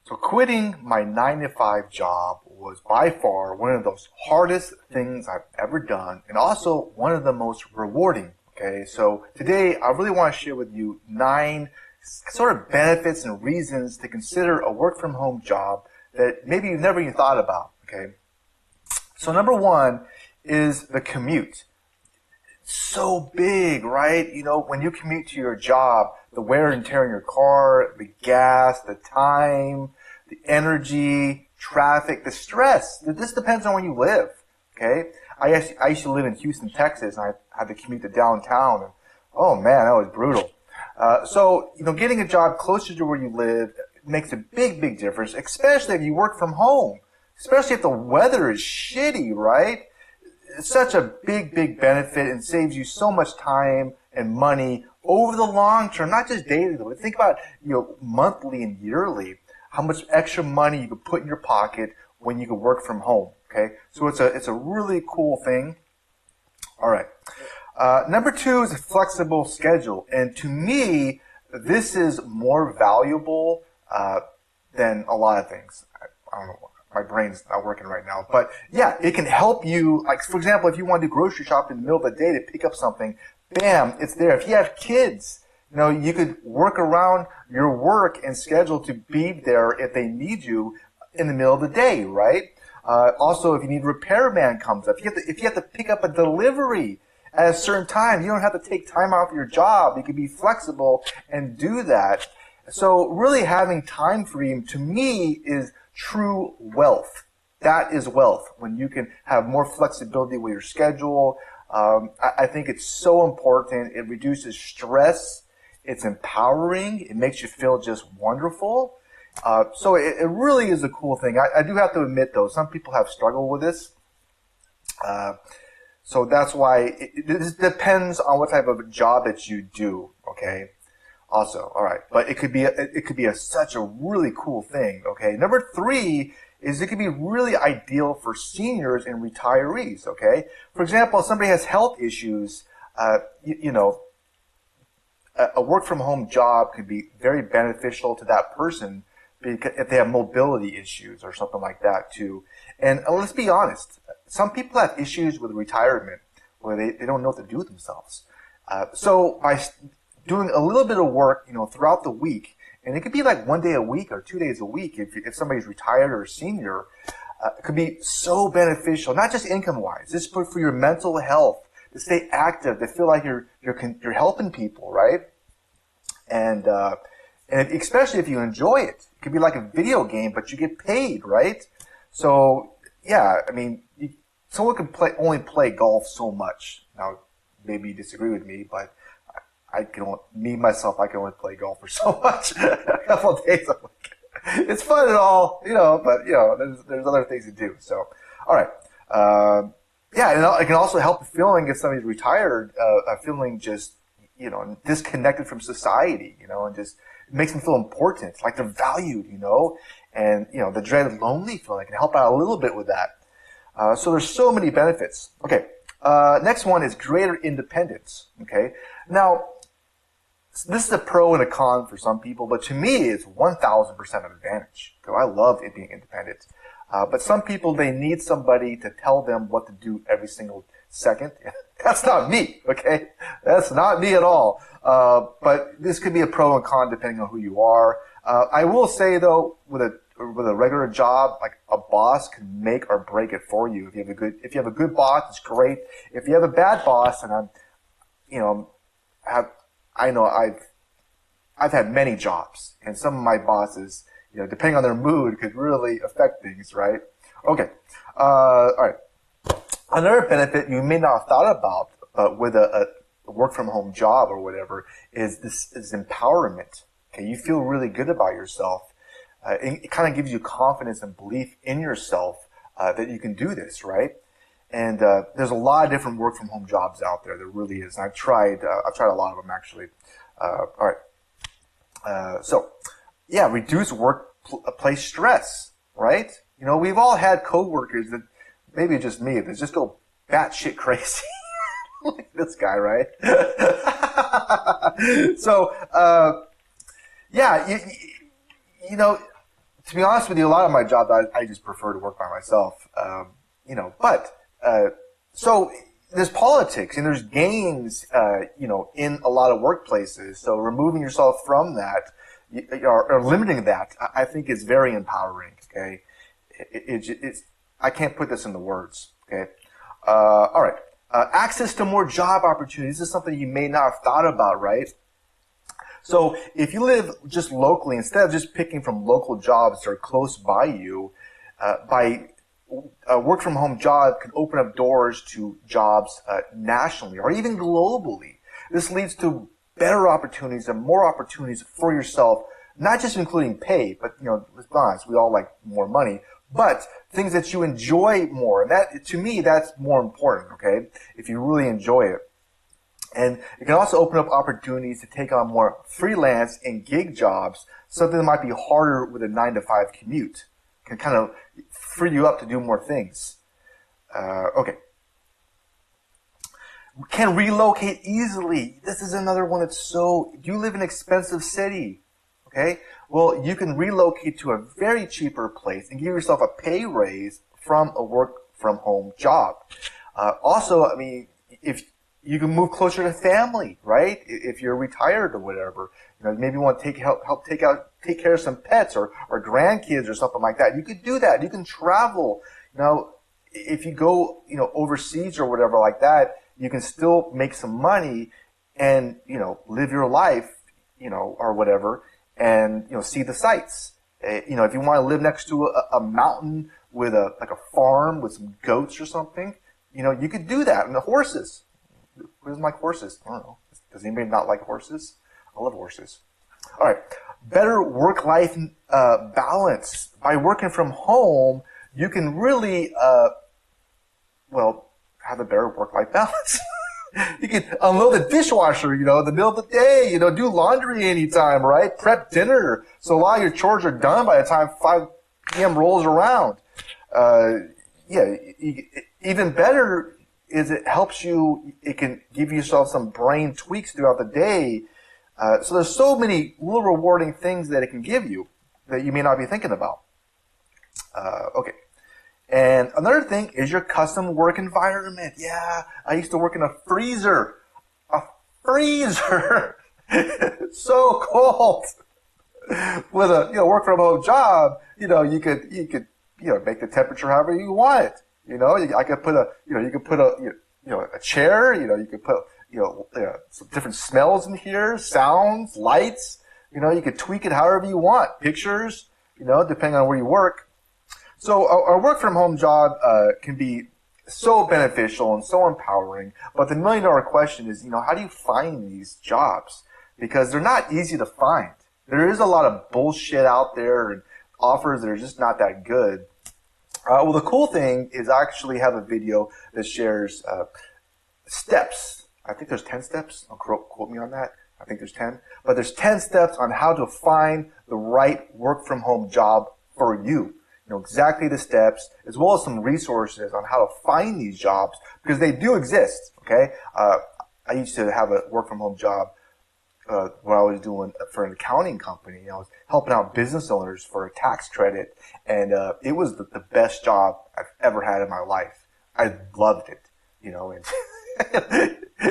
So quitting my 9 to 5 job was by far one of those hardest things I've ever done, and also one of the most rewarding. Okay, so today I really want to share with you 9 sort of benefits and reasons to consider a work from home job that maybe you've never even thought about. Okay, so number 1 is the commute. So big, right? You know, when you commute to your job, the wear and tear in your car, the gas, the time, the energy, traffic, the stress. This depends on where you live, okay? I used to live in Houston, Texas, and I had to commute to downtown. And, oh man, that was brutal. So, you know, getting a job closer to where you live makes a big, big difference, especially if you work from home, especially if the weather is shitty, right? It's such a big, big benefit and saves you so much time and money over the long term, not just daily, but think about, you know, monthly and yearly, how much extra money you could put in your pocket when you can work from home, okay? So it's a really cool thing. All right. Number 2 is a flexible schedule. And to me, this is more valuable than a lot of things. I don't know. My brain's not working right now. But yeah, it can help you. Like, for example, if you want to do grocery shopping in the middle of the day to pick up something, bam, it's there. If you have kids, you know, you could work around your work and schedule to be there if they need you in the middle of the day, right? Also, if you need a repairman comes up, if you have to pick up a delivery at a certain time, you don't have to take time off your job. You can be flexible and do that. So really having time freedom to me is true wealth. That is wealth, when you can have more flexibility with your schedule. I think it's so important. It reduces stress. It's empowering. It makes you feel just wonderful. So it really is a cool thing. I do have to admit, though, some people have struggled with this. So that's why it depends on what type of job that you do, okay? Also, all right, but it could be such a really cool thing. Okay, number 3 is it could be really ideal for seniors and retirees. Okay, for example, if somebody has health issues, you know, a work from home job could be very beneficial to that person because if they have mobility issues or something like that too. And let's be honest, some people have issues with retirement where they don't know what to do with themselves. So by doing a little bit of work, you know, throughout the week, and it could be like 1 day a week or 2 days a week if somebody's retired or a senior, it could be so beneficial, not just income-wise, just for your mental health, to stay active, to feel like you're helping people, right? And especially if you enjoy it. It could be like a video game, but you get paid, right? So, yeah, I mean, someone can only play golf so much. Now, maybe you disagree with me, but I can only play golf for so much. A couple of days, I'm like, it's fun and all, you know, but, you know, there's other things to do. So, all right. Yeah, and it can also help feeling if somebody's retired, feeling just, you know, disconnected from society, you know, and just it makes them feel important, like they're valued, you know, and, you know, the dreaded lonely feeling can help out a little bit with that. So there's so many benefits. Okay. Next one is greater independence. Okay. Now, this is a pro and a con for some people, but to me, it's 1,000% an advantage. So I love it being independent. But some people, they need somebody to tell them what to do every single second. That's not me, okay? That's not me at all. But this could be a pro and con depending on who you are. I will say, though, with a regular job, like a boss can make or break it for you. If you have a good boss, it's great. If you have a bad boss, and I've had many jobs, and some of my bosses, you know, depending on their mood, could really affect things, right? Okay. All right. Another benefit you may not have thought about with a work from home job or whatever is empowerment. Okay. You feel really good about yourself. It kind of gives you confidence and belief in yourself, that you can do this, right? And there's a lot of different work from home jobs out there. There really is. And I've tried a lot of them actually. All right. So, yeah, reduce workplace stress, right? You know, we've all had coworkers that, maybe just me, that just go batshit crazy. Like this guy, right? So, yeah, you know, to be honest with you, a lot of my jobs, I just prefer to work by myself. So there's politics and there's games, in a lot of workplaces. So removing yourself from that, or limiting that, I think is very empowering. Okay. I can't put this into words. Okay. All right. Access to more job opportunities. This is something you may not have thought about, right? So if you live just locally, instead of just picking from local jobs that are close by you, a work from home job can open up doors to jobs nationally or even globally. This leads to better opportunities and more opportunities for yourself, not just including pay, but, let's be honest, we all like more money, but things that you enjoy more. And that, to me, that's more important, okay? If you really enjoy it. And it can also open up opportunities to take on more freelance and gig jobs, something that might be harder with a 9-to-5 commute. Can kind of free you up to do more things. Okay. Can relocate easily. This is another one that's do you live in an expensive city? Okay. Well, you can relocate to a very cheaper place and give yourself a pay raise from a work from home job. Also, I mean, if you can move closer to family, right? If you're retired or whatever, maybe you want to take care of some pets or grandkids or something like that. You could do that. You can travel. If you go, overseas or whatever like that, you can still make some money and, live your life, or whatever, and, see the sights. If you want to live next to a mountain with a farm with some goats or something, you could do that. And the horses. Who doesn't like horses? I don't know. Does anybody not like horses? I love horses. All right. Better work-life balance. By working from home, you can really, have a better work-life balance. You can unload the dishwasher, in the middle of the day, do laundry anytime, right? Prep dinner. So a lot of your chores are done by the time 5 p.m. rolls around. Even better is it helps you, it can give yourself some brain tweaks throughout the day. So there's so many little rewarding things that it can give you that you may not be thinking about. Okay. And another thing is your custom work environment. Yeah, I used to work in a freezer. A freezer! So cold! With a, work from home job, you could, make the temperature however you want it. I could put a chair, you could put, some different smells in here, sounds, lights, you could tweak it however you want, pictures, depending on where you work. So a work from home job, can be so beneficial and so empowering, but the $1 million question is, how do you find these jobs? Because they're not easy to find. There is a lot of bullshit out there and offers that are just not that good. Well, the cool thing is I actually have a video that shares steps. I think there's 10 steps. Don't quote me on that. I think there's 10. But there's 10 steps on how to find the right work-from-home job for you. Exactly the steps, as well as some resources on how to find these jobs, because they do exist, okay? I used to have a work-from-home job what I was doing for an accounting company. I was helping out business owners for a tax credit, and it was the best job I've ever had in my life. I loved it, and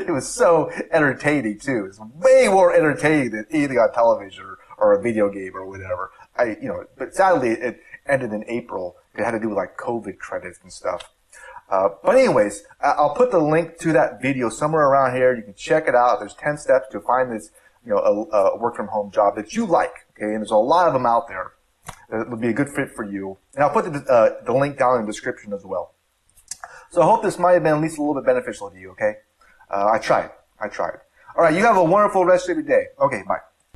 it was so entertaining too. It's way more entertaining than anything on television or a video game or whatever. But sadly it ended in April. It had to do with like COVID credits and stuff. But anyways, I'll put the link to that video somewhere around here. You can check it out. There's 10 steps to find this, a work from home job that you like. Okay. And there's a lot of them out there that would be a good fit for you. And I'll put the link down in the description as well. So I hope this might have been at least a little bit beneficial to you. Okay. I tried. All right. You have a wonderful rest of your day. Okay. Bye.